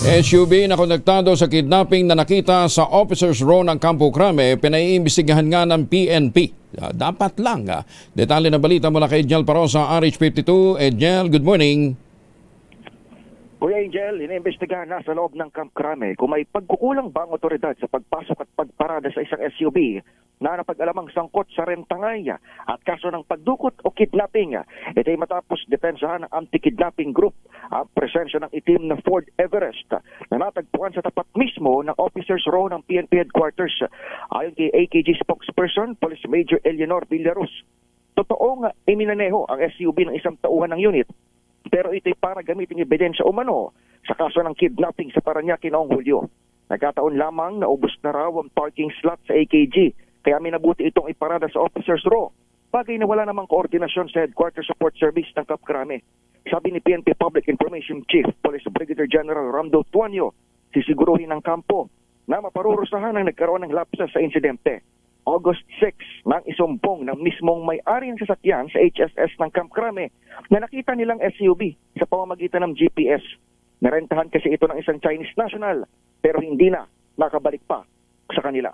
SUV na konektado sa kidnapping na nakita sa Officers Row ng Campo Crame, pinaiimbestigahan nga ng PNP. Dapat lang. Detalye na balita mula kay Edgel Parosa, RH52. Edgel, good morning. Kuya Angel, iniimbestigahan na sa loob ng Camp Crame kung may pagkukulang ba ang otoridad sa pagpasok at pagparada sa isang SUV na napag-alamang sangkot sa rentangay at kaso ng pagdukot o kidnapping. Ito ay matapos depensahan ng anti-kidnapping group ang presensya ng itim na Ford Everest na natagpuan sa tapat mismo ng Officers Row ng PNP Headquarters. Ayon kay AKG spokesperson, Police Major Eleanor Villarus, totoong iminaneho ang SUV ng isang tauhan ng unit, pero ito'y para gamitin ebidensya umano sa kaso ng kidnapping sa Parañaque noong Hulyo. Nagkataon lamang na ubos na raw ang parking slot sa AKG, kaya minabuti itong iparada sa Officers Row. Bagay na wala namang koordinasyon sa Headquarters Support Service ng Camp Crame. Sabi ni PNP Public Information Chief Police Brigadier General Ramdo Tuanyo, sisiguruhin ng kampo na maparurusahan ang nagkaroon ng lapses sa insidente. August 6 nang isumpong ng mismong may-ari ng sasakyan sa HSS ng Camp Crame na nakita nilang SUV sa pamamagitan ng GPS. Narentahan kasi ito ng isang Chinese national pero hindi na nakabalik pa sa kanila.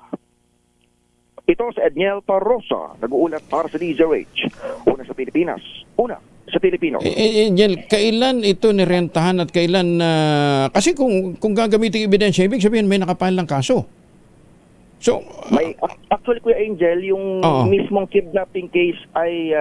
Ito sa Edgel Parosa, nag-uulat para sa DZRH. Una sa Pilipinas, una sa Pilipino. Edgel, kailan ito nirentahan at kailan kasi kung gagamitin ebidensya, ibig sabihin may nakapile ng kaso. So, actually, Kuya Angel, yung mismong kidnapping case ay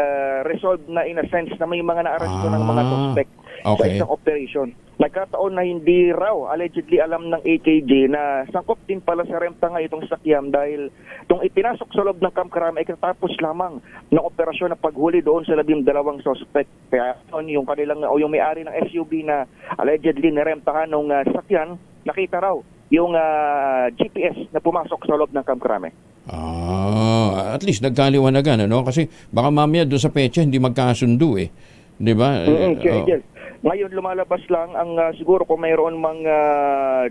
resolved na in a sense na may mga na-arresto ng mga suspect sa isang operation. Nagkataon na hindi raw allegedly alam ng AKG na sangkot din pala sa rentangay itong sakyan dahil itong ipinasok sa loob ng Camp Crame ay katapos lamang ng operasyon na paghuli doon sa 12 suspect. Kaya yung kanilang o yung may-ari ng SUV na allegedly nirentahan ng sakyan, nakita raw yung GPS na pumasok sa loob ng Camp Crame. At least nagkaliwanagan, ano? Kasi baka mamaya doon sa petsa hindi magkasundo eh. Di ba? Ngayon lumalabas lang ang siguro kung mayroon mang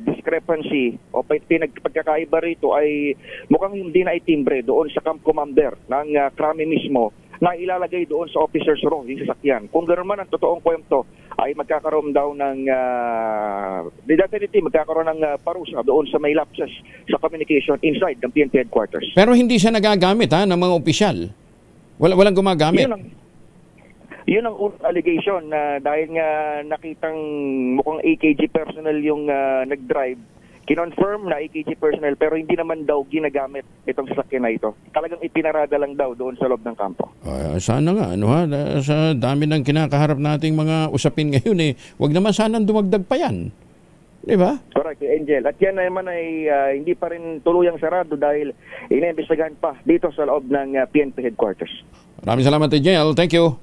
discrepancy o pagkakaiba rito ay mukhang hindi na itimbre doon sa Camp Commander ng Crame mismo na ilalagay doon sa Officers Row yung sasakyan. Kung ganoon man ang totoong kwento ay magkakaroon daw ng magkakaroon ng parusa doon sa may lapses sa communication inside ng PNP Headquarters. Pero hindi siya nagagamit ng mga opisyal. Walang gumagamit. Yun ang allegation na dahil nga nakitang mukhang AKG personnel yung nag-drive, kinonfirm na AKG personnel pero hindi naman daw ginagamit itong sasakyan na ito. Talagang ipinarada lang daw doon sa loob ng kampo. Sana nga, sa dami ng kinakaharap nating mga usapin ngayon wag naman sanang dumagdag pa yan. Di ba? Correct, Angel. At yan naman ay hindi pa rin tuluyang sarado dahil iniimbestigahan pa dito sa loob ng PNP Headquarters. Maraming salamat, Edgel. Thank you.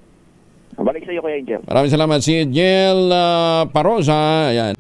Balik sa iyo, Kuya Angel. Maraming salamat si Edgel Parosa. Ayan.